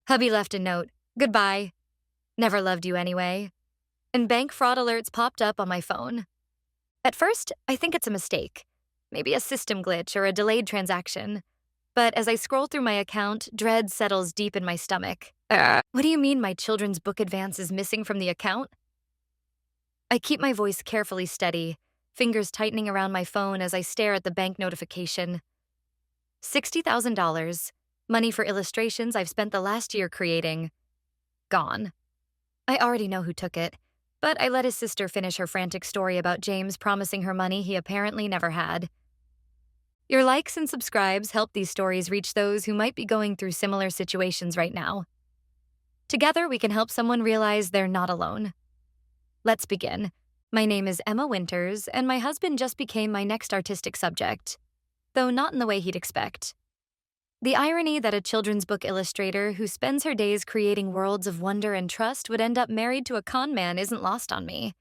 Hubby left a note. Goodbye. Never loved you anyway. And bank fraud alerts popped up on my phone. At first, I think it's a mistake. Maybe a system glitch or a delayed transaction. But as I scroll through my account, dread settles deep in my stomach. What do you mean my children's book advance is missing from the account? I keep my voice carefully steady, fingers tightening around my phone as I stare at the bank notification. $60,000, money for illustrations I've spent the last year creating. Gone. I already know who took it, but I let his sister finish her frantic story about James promising her money he apparently never had. Your likes and subscribes help these stories reach those who might be going through similar situations right now. Together, we can help someone realize they're not alone. Let's begin. My name is Emma Winters, and my husband just became my next artistic subject, though not in the way he'd expect. The irony that a children's book illustrator who spends her days creating worlds of wonder and trust would end up married to a con man isn't lost on me.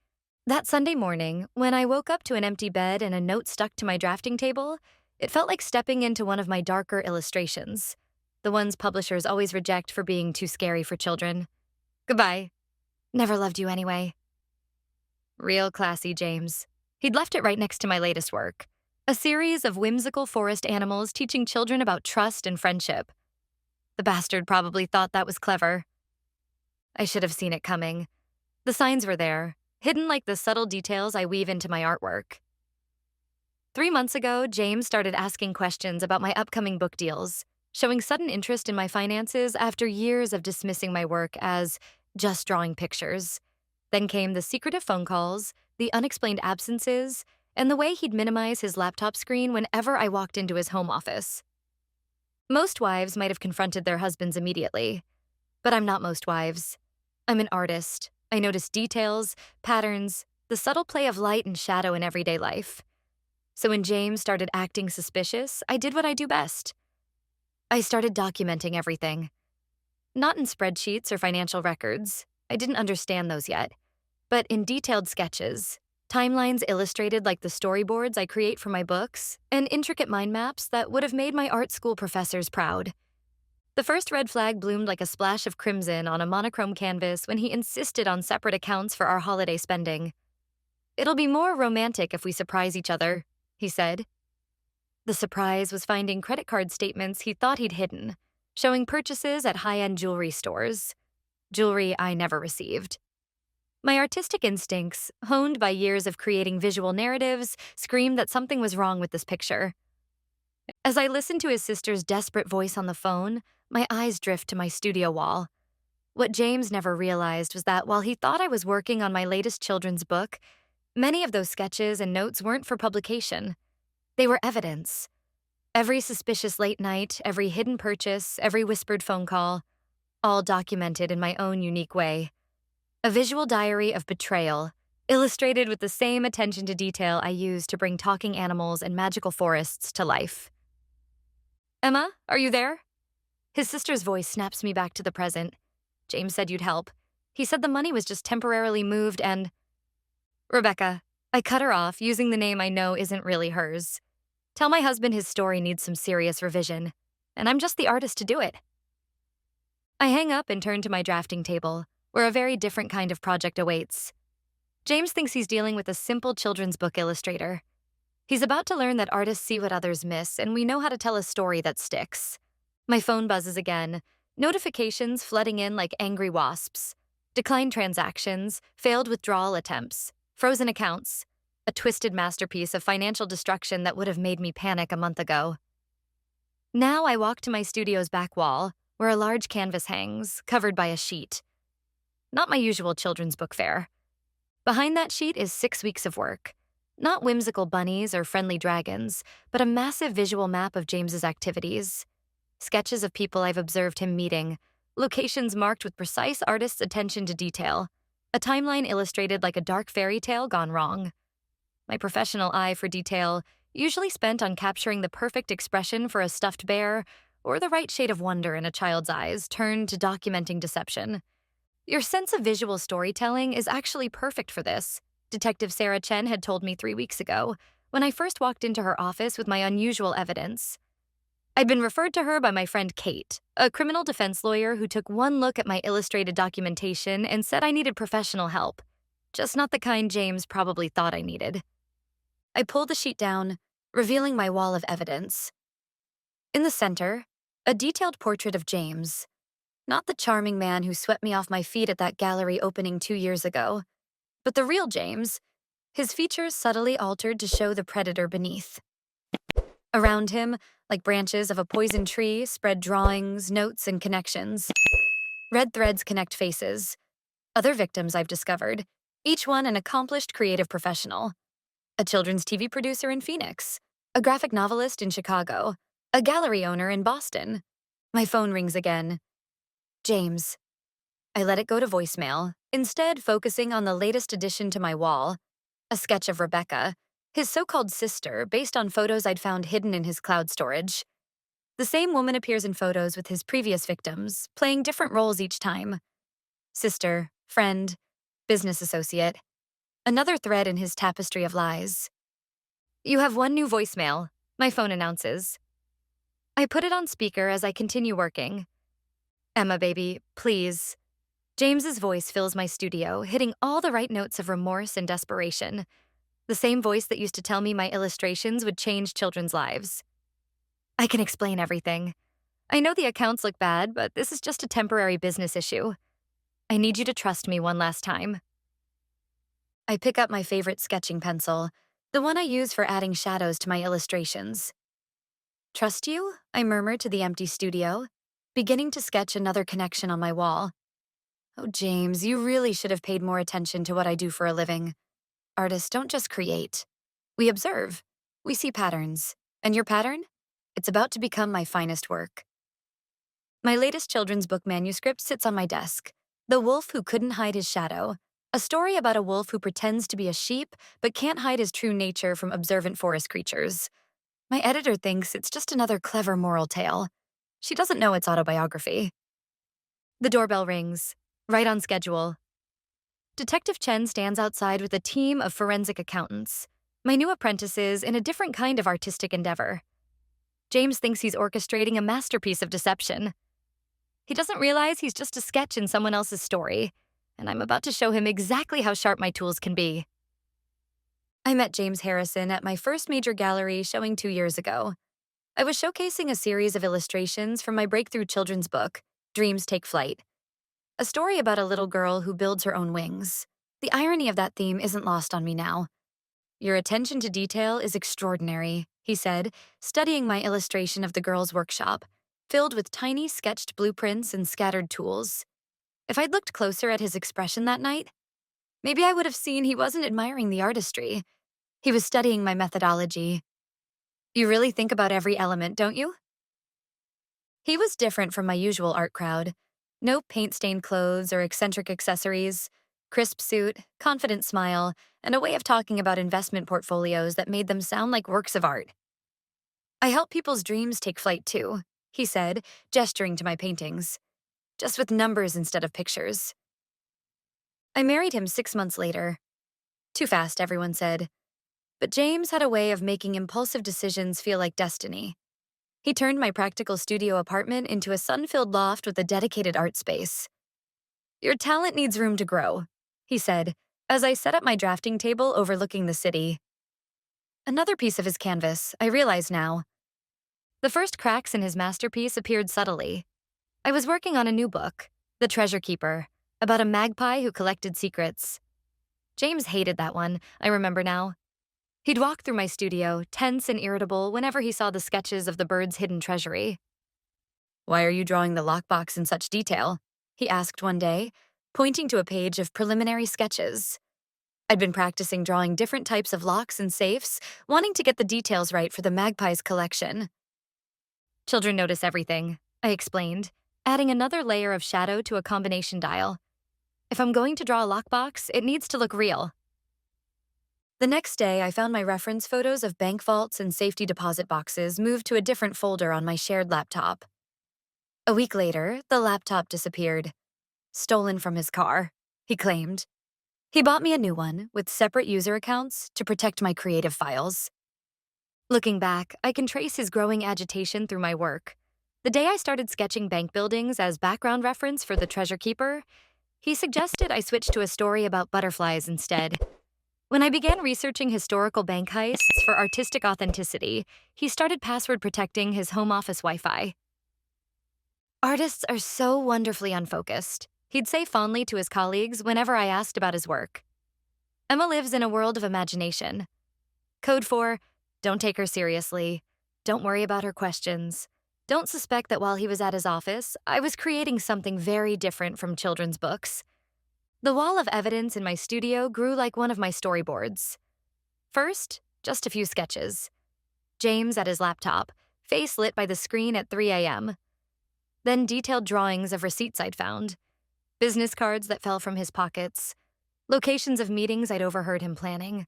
That Sunday morning, when I woke up to an empty bed and a note stuck to my drafting table, it felt like stepping into one of my darker illustrations, the ones publishers always reject for being too scary for children. Goodbye. Never loved you anyway. Real classy, James. He'd left it right next to my latest work, a series of whimsical forest animals teaching children about trust and friendship. The bastard probably thought that was clever. I should have seen it coming. The signs were there, hidden like the subtle details I weave into my artwork. 3 months ago, James started asking questions about my upcoming book deals, showing sudden interest in my finances after years of dismissing my work as just drawing pictures. Then came the secretive phone calls, the unexplained absences, and the way he'd minimize his laptop screen whenever I walked into his home office. Most wives might have confronted their husbands immediately, but I'm not most wives. I'm an artist. I notice details, patterns, the subtle play of light and shadow in everyday life. So when James started acting suspicious, I did what I do best. I started documenting everything. Not in spreadsheets or financial records. I didn't understand those yet. But in detailed sketches, timelines illustrated like the storyboards I create for my books, and intricate mind maps that would have made my art school professors proud. The first red flag bloomed like a splash of crimson on a monochrome canvas when he insisted on separate accounts for our holiday spending. It'll be more romantic if we surprise each other, he said. The surprise was finding credit card statements he thought he'd hidden, showing purchases at high-end jewelry stores. Jewelry I never received. My artistic instincts, honed by years of creating visual narratives, screamed that something was wrong with this picture. As I listened to his sister's desperate voice on the phone, my eyes drift to my studio wall. What James never realized was that while he thought I was working on my latest children's book, many of those sketches and notes weren't for publication. They were evidence. Every suspicious late night, every hidden purchase, every whispered phone call, all documented in my own unique way. A visual diary of betrayal, illustrated with the same attention to detail I use to bring talking animals and magical forests to life. Emma, are you there? His sister's voice snaps me back to the present. James said you'd help. He said the money was just temporarily moved and... Rebecca, I cut her off, using the name I know isn't really hers. Tell my husband his story needs some serious revision, and I'm just the artist to do it. I hang up and turn to my drafting table, where a very different kind of project awaits. James thinks he's dealing with a simple children's book illustrator. He's about to learn that artists see what others miss, and we know how to tell a story that sticks. My phone buzzes again, notifications flooding in like angry wasps. Declined transactions, failed withdrawal attempts, frozen accounts, a twisted masterpiece of financial destruction that would have made me panic a month ago. Now I walk to my studio's back wall, where a large canvas hangs, covered by a sheet. Not my usual children's book fare. Behind that sheet is 6 weeks of work. Not whimsical bunnies or friendly dragons, but a massive visual map of James's activities. Sketches of people I've observed him meeting, locations marked with precise artist's attention to detail, a timeline illustrated like a dark fairy tale gone wrong. My professional eye for detail, usually spent on capturing the perfect expression for a stuffed bear or the right shade of wonder in a child's eyes, turned to documenting deception. Your sense of visual storytelling is actually perfect for this, Detective Sarah Chen had told me 3 weeks ago, when I first walked into her office with my unusual evidence. I'd been referred to her by my friend Kate, a criminal defense lawyer who took one look at my illustrated documentation and said I needed professional help, just not the kind James probably thought I needed. I pulled the sheet down, revealing my wall of evidence. In the center, a detailed portrait of James, not the charming man who swept me off my feet at that gallery opening 2 years ago, but the real James, his features subtly altered to show the predator beneath. Around him, like branches of a poison tree, spread drawings, notes, and connections. Red threads connect faces. Other victims I've discovered, each one an accomplished creative professional. A children's TV producer in Phoenix, a graphic novelist in Chicago, a gallery owner in Boston. My phone rings again. James. I let it go to voicemail, instead focusing on the latest addition to my wall, a sketch of Rebecca, his so-called sister, based on photos I'd found hidden in his cloud storage. The same woman appears in photos with his previous victims, playing different roles each time. Sister, friend, business associate. Another thread in his tapestry of lies. You have one new voicemail, my phone announces. I put it on speaker as I continue working. Emma, baby, please. James's voice fills my studio, hitting all the right notes of remorse and desperation. The same voice that used to tell me my illustrations would change children's lives. I can explain everything. I know the accounts look bad, but this is just a temporary business issue. I need you to trust me one last time. I pick up my favorite sketching pencil, the one I use for adding shadows to my illustrations. Trust you? I murmur to the empty studio, beginning to sketch another connection on my wall. Oh, James, you really should have paid more attention to what I do for a living. Artists don't just create. We observe. We see patterns. And your pattern? It's about to become my finest work. My latest children's book manuscript sits on my desk. The Wolf Who Couldn't Hide His Shadow, a story about a wolf who pretends to be a sheep but can't hide his true nature from observant forest creatures. My editor thinks it's just another clever moral tale. She doesn't know it's autobiography. The doorbell rings, right on schedule. Detective Chen stands outside with a team of forensic accountants, my new apprentices in a different kind of artistic endeavor. James thinks he's orchestrating a masterpiece of deception. He doesn't realize he's just a sketch in someone else's story, and I'm about to show him exactly how sharp my tools can be. I met James Harrison at my first major gallery showing 2 years ago. I was showcasing a series of illustrations from my breakthrough children's book, Dreams Take Flight. A story about a little girl who builds her own wings. The irony of that theme isn't lost on me now. Your attention to detail is extraordinary, he said, studying my illustration of the girl's workshop, filled with tiny sketched blueprints and scattered tools. If I'd looked closer at his expression that night, maybe I would have seen he wasn't admiring the artistry. He was studying my methodology. You really think about every element, don't you? He was different from my usual art crowd. No paint-stained clothes or eccentric accessories, crisp suit, confident smile, and a way of talking about investment portfolios that made them sound like works of art. I help people's dreams take flight too, he said, gesturing to my paintings, just with numbers instead of pictures. I married him 6 months later. Too fast, everyone said. But James had a way of making impulsive decisions feel like destiny. He turned my practical studio apartment into a sun-filled loft with a dedicated art space. Your talent needs room to grow, he said, as I set up my drafting table overlooking the city. Another piece of his canvas, I realize now. The first cracks in his masterpiece appeared subtly. I was working on a new book, The Treasure Keeper, about a magpie who collected secrets. James hated that one, I remember now. He'd walk through my studio, tense and irritable, whenever he saw the sketches of the bird's hidden treasury. Why are you drawing the lockbox in such detail? He asked one day, pointing to a page of preliminary sketches. I'd been practicing drawing different types of locks and safes, wanting to get the details right for the magpie's collection. Children notice everything, I explained, adding another layer of shadow to a combination dial. If I'm going to draw a lockbox, it needs to look real. The next day, I found my reference photos of bank vaults and safety deposit boxes moved to a different folder on my shared laptop. A week later, the laptop disappeared. Stolen from his car, he claimed. He bought me a new one with separate user accounts to protect my creative files. Looking back, I can trace his growing agitation through my work. The day I started sketching bank buildings as background reference for The Treasure Keeper, he suggested I switch to a story about butterflies instead. When I began researching historical bank heists for artistic authenticity, he started password protecting his home office Wi Fi. Artists are so wonderfully unfocused, he'd say fondly to his colleagues whenever I asked about his work. Emma lives in a world of imagination. Code for don't take her seriously, don't worry about her questions, don't suspect that while he was at his office, I was creating something very different from children's books. The wall of evidence in my studio grew like one of my storyboards. First, just a few sketches. James at his laptop, face lit by the screen at 3 a.m. Then detailed drawings of receipts I'd found, business cards that fell from his pockets, locations of meetings I'd overheard him planning.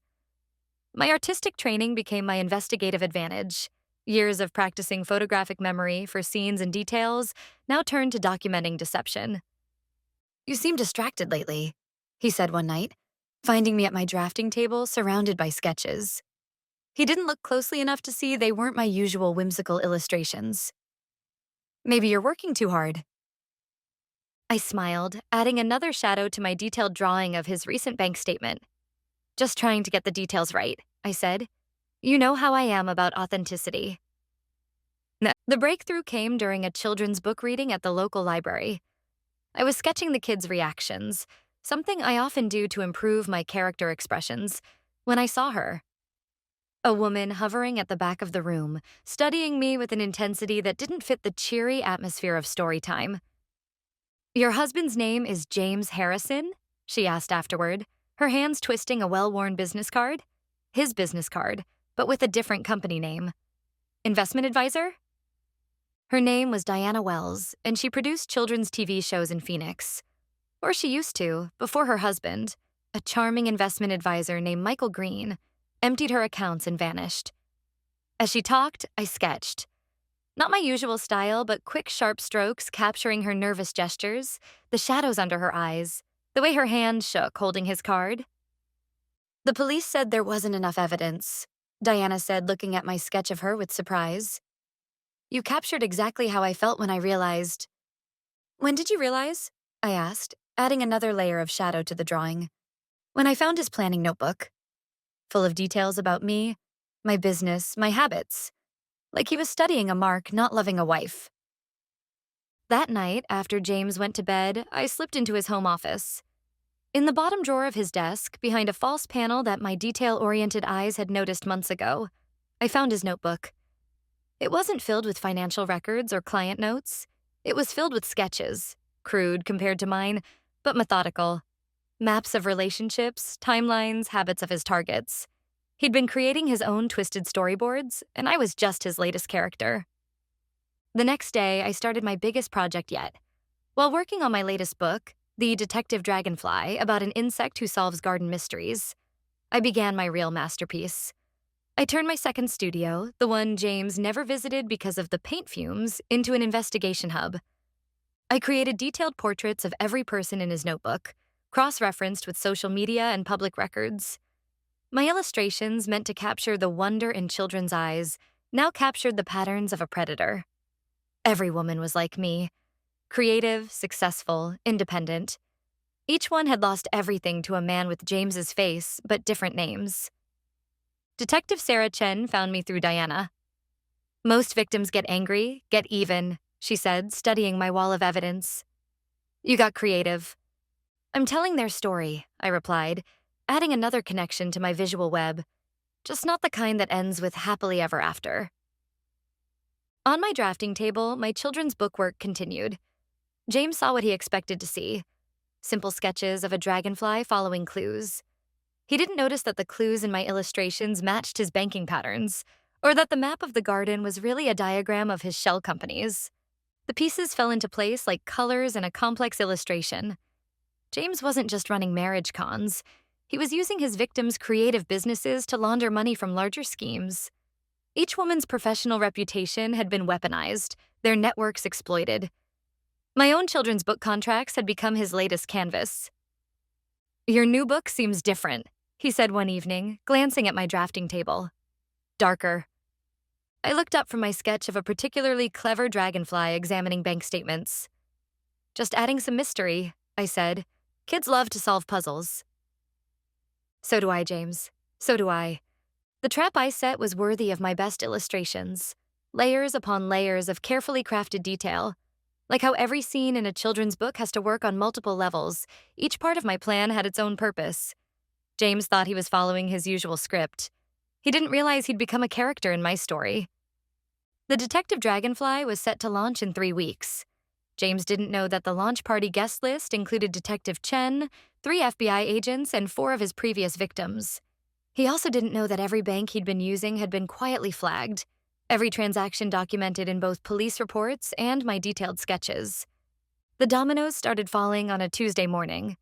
My artistic training became my investigative advantage. Years of practicing photographic memory for scenes and details now turned to documenting deception. "You seem distracted lately," he said one night, finding me at my drafting table surrounded by sketches. He didn't look closely enough to see they weren't my usual whimsical illustrations. "Maybe you're working too hard." I smiled, adding another shadow to my detailed drawing of his recent bank statement. "Just trying to get the details right," I said. "You know how I am about authenticity." The breakthrough came during a children's book reading at the local library. I was sketching the kids' reactions, something I often do to improve my character expressions, when I saw her. A woman hovering at the back of the room, studying me with an intensity that didn't fit the cheery atmosphere of story time. "Your husband's name is James Harrison?" she asked afterward, her hands twisting a well-worn business card. His business card, but with a different company name. "Investment advisor?" Her name was Diana Wells, and she produced children's TV shows in Phoenix. Or she used to, before her husband, a charming investment advisor named Michael Green, emptied her accounts and vanished. As she talked, I sketched. Not my usual style, but quick, sharp strokes capturing her nervous gestures, the shadows under her eyes, the way her hand shook holding his card. "The police said there wasn't enough evidence," Diana said, looking at my sketch of her with surprise. "You captured exactly how I felt when I realized." "When did you realize?" I asked, adding another layer of shadow to the drawing. "When I found his planning notebook, full of details about me, my business, my habits. Like he was studying a mark, not loving a wife." That night, after James went to bed, I slipped into his home office. In the bottom drawer of his desk, behind a false panel that my detail-oriented eyes had noticed months ago, I found his notebook. It wasn't filled with financial records or client notes. It was filled with sketches, crude compared to mine, but methodical. Maps of relationships, timelines, habits of his targets. He'd been creating his own twisted storyboards, and I was just his latest character. The next day, I started my biggest project yet. While working on my latest book, The Detective Dragonfly, about an insect who solves garden mysteries, I began my real masterpiece. I turned my second studio, the one James never visited because of the paint fumes, into an investigation hub. I created detailed portraits of every person in his notebook, cross-referenced with social media and public records. My illustrations, meant to capture the wonder in children's eyes, now captured the patterns of a predator. Every woman was like me. Creative, successful, independent. Each one had lost everything to a man with James's face, but different names. Detective Sarah Chen found me through Diana. "Most victims get angry, get even," she said, studying my wall of evidence. "You got creative." "I'm telling their story," I replied, adding another connection to my visual web, just not the kind that ends with happily ever after. On my drafting table, my children's book work continued. James saw what he expected to see. Simple sketches of a dragonfly following clues. He didn't notice that the clues in my illustrations matched his banking patterns, or that the map of the garden was really a diagram of his shell companies. The pieces fell into place like colors in a complex illustration. James wasn't just running marriage cons. He was using his victims' creative businesses to launder money from larger schemes. Each woman's professional reputation had been weaponized, their networks exploited. My own children's book contracts had become his latest canvas. "Your new book seems different," he said one evening, glancing at my drafting table. "Darker, I looked up from my sketch of a particularly clever dragonfly examining bank statements. Just adding some mystery, I said. Kids love to solve puzzles. So do I, James. So do I. The trap I set was worthy of my best illustrations. Layers upon layers of carefully crafted detail. Like how every scene in a children's book has to work on multiple levels, each part of my plan had its own purpose. James thought he was following his usual script. He didn't realize he'd become a character in my story. The Detective Dragonfly was set to launch in 3 weeks. James didn't know that the launch party guest list included Detective Chen, 3 FBI agents, and 4 of his previous victims. He also didn't know that every bank he'd been using had been quietly flagged, every transaction documented in both police reports and my detailed sketches. The dominoes started falling on a Tuesday morning.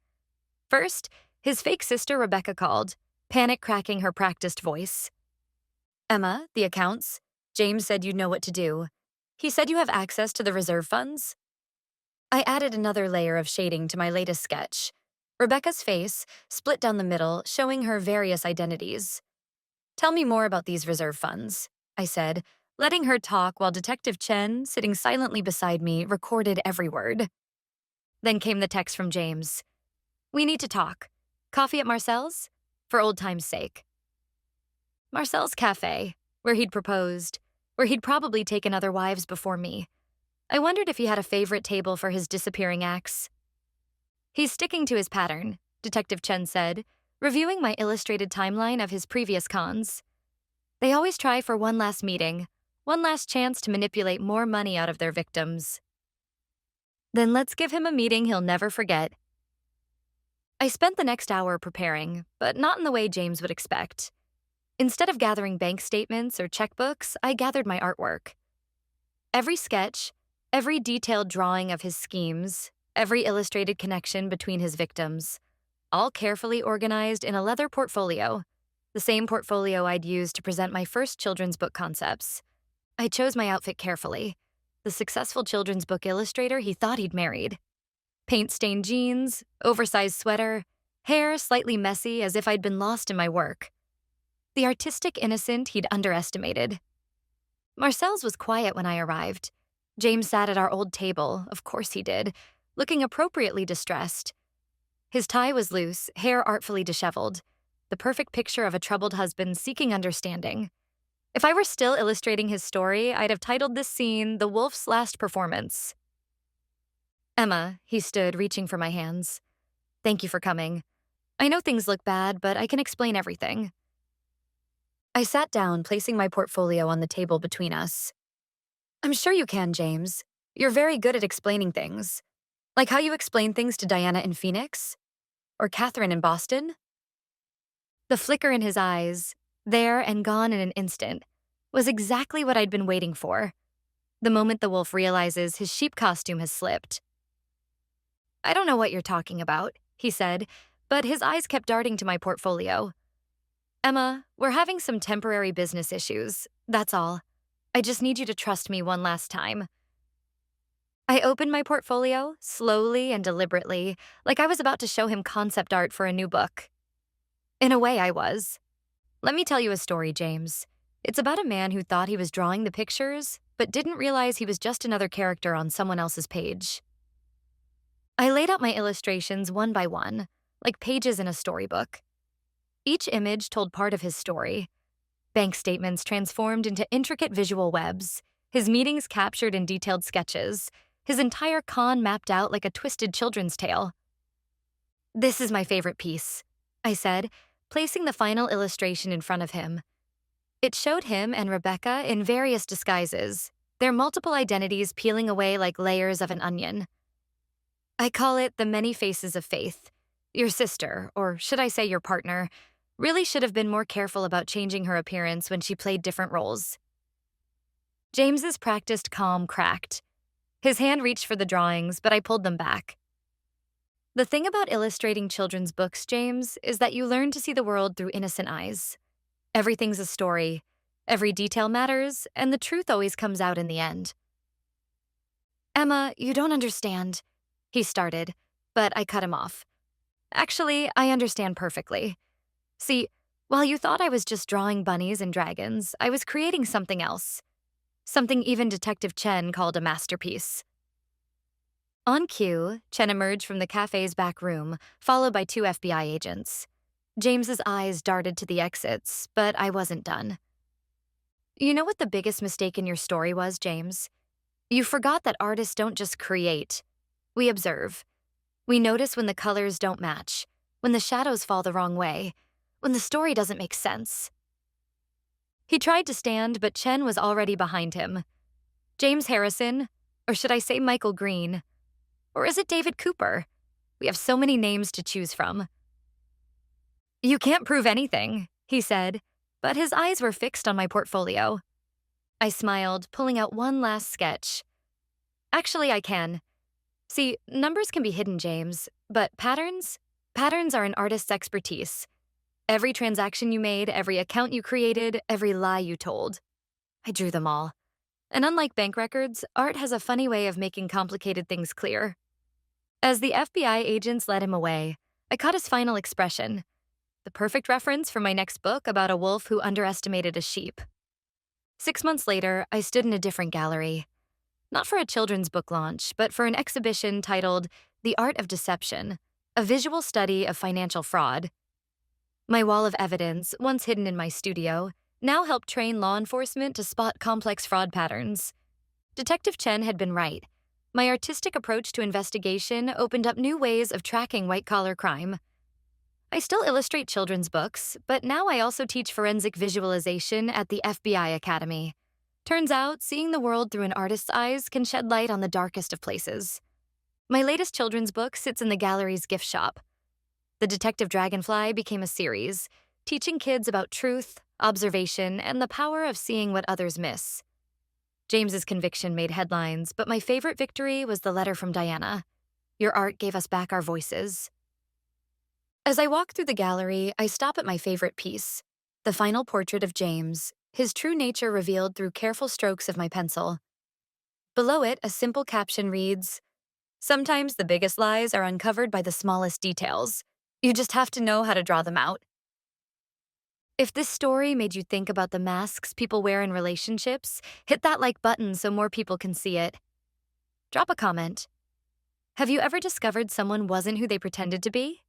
First, his fake sister Rebecca called, panic cracking her practiced voice. Emma, the accounts. James said you'd know what to do. He said you have access to the reserve funds. I added another layer of shading to my latest sketch. Rebecca's face, split down the middle, showing her various identities. Tell me more about these reserve funds, I said, letting her talk while Detective Chen, sitting silently beside me, recorded every word. Then came the text from James. We need to talk. Coffee at Marcel's? For old time's sake. Marcel's Cafe, where he'd proposed, where he'd probably taken other wives before me. I wondered if he had a favorite table for his disappearing ex. He's sticking to his pattern, Detective Chen said, reviewing my illustrated timeline of his previous cons. They always try for one last meeting, one last chance to manipulate more money out of their victims. Then let's give him a meeting he'll never forget. I spent the next hour preparing, but not in the way James would expect. Instead of gathering bank statements or checkbooks, I gathered my artwork. Every sketch, every detailed drawing of his schemes, every illustrated connection between his victims, all carefully organized in a leather portfolio, the same portfolio I'd used to present my first children's book concepts. I chose my outfit carefully, the successful children's book illustrator he thought he'd married. Paint-stained jeans, oversized sweater, hair slightly messy as if I'd been lost in my work. The artistic innocent he'd underestimated. Marcel's was quiet when I arrived. James sat at our old table, of course he did, looking appropriately distressed. His tie was loose, hair artfully disheveled, the perfect picture of a troubled husband seeking understanding. If I were still illustrating his story, I'd have titled this scene The Wolf's Last Performance. Emma, he stood, reaching for my hands. Thank you for coming. I know things look bad, but I can explain everything. I sat down, placing my portfolio on the table between us. I'm sure you can, James. You're very good at explaining things. Like how you explain things to Diana in Phoenix? Or Catherine in Boston? The flicker in his eyes, there and gone in an instant, was exactly what I'd been waiting for. The moment the wolf realizes his sheep costume has slipped. I don't know what you're talking about, he said, but his eyes kept darting to my portfolio. Emma, we're having some temporary business issues, that's all. I just need you to trust me one last time. I opened my portfolio, slowly and deliberately, like I was about to show him concept art for a new book. In a way, I was. Let me tell you a story, James. It's about a man who thought he was drawing the pictures, but didn't realize he was just another character on someone else's page. I laid out my illustrations one by one, like pages in a storybook. Each image told part of his story. Bank statements transformed into intricate visual webs, his meetings captured in detailed sketches, his entire con mapped out like a twisted children's tale. This is my favorite piece, I said, placing the final illustration in front of him. It showed him and Rebecca in various disguises, their multiple identities peeling away like layers of an onion. I call it the many faces of faith. Your sister, or should I say your partner, really should have been more careful about changing her appearance when she played different roles. James's practiced calm cracked. His hand reached for the drawings, but I pulled them back. The thing about illustrating children's books, James, is that you learn to see the world through innocent eyes. Everything's a story. Every detail matters, and the truth always comes out in the end. Emma, you don't understand, he started, but I cut him off. Actually, I understand perfectly. See, while you thought I was just drawing bunnies and dragons, I was creating something else. something even Detective Chen called a masterpiece. On cue, Chen emerged from the cafe's back room, followed by two FBI agents. James's eyes darted to the exits, but I wasn't done. You know what the biggest mistake in your story was, James? You forgot that artists don't just create. We observe. We notice when the colors don't match, when the shadows fall the wrong way, when the story doesn't make sense. He tried to stand, but Chen was already behind him. James Harrison, or should I say Michael Green? Or is it David Cooper? We have so many names to choose from. You can't prove anything, he said, but his eyes were fixed on my portfolio. I smiled, pulling out one last sketch. Actually, I can. See, numbers can be hidden, James, but patterns? Patterns are an artist's expertise. Every transaction you made, every account you created, every lie you told. I drew them all. And unlike bank records, art has a funny way of making complicated things clear. As the FBI agents led him away, I caught his final expression, the perfect reference for my next book about a wolf who underestimated a sheep. 6 months later, I stood in a different gallery. Not for a children's book launch, but for an exhibition titled The Art of Deception, a visual study of financial fraud. My wall of evidence, once hidden in my studio, now helped train law enforcement to spot complex fraud patterns. Detective Chen had been right. My artistic approach to investigation opened up new ways of tracking white-collar crime. I still illustrate children's books, but now I also teach forensic visualization at the FBI Academy. Turns out, seeing the world through an artist's eyes can shed light on the darkest of places. My latest children's book sits in the gallery's gift shop. The Detective Dragonfly became a series, teaching kids about truth, observation, and the power of seeing what others miss. James's conviction made headlines, but my favorite victory was the letter from Diana. Your art gave us back our voices. As I walk through the gallery, I stop at my favorite piece, the final portrait of James, his true nature revealed through careful strokes of my pencil. Below it, a simple caption reads, "Sometimes the biggest lies are uncovered by the smallest details. You just have to know how to draw them out." If this story made you think about the masks people wear in relationships, hit that like button so more people can see it. Drop a comment. Have you ever discovered someone wasn't who they pretended to be?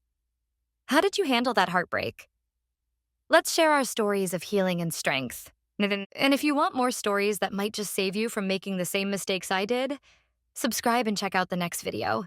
How did you handle that heartbreak? Let's share our stories of healing and strength. And if you want more stories that might just save you from making the same mistakes I did, subscribe and check out the next video.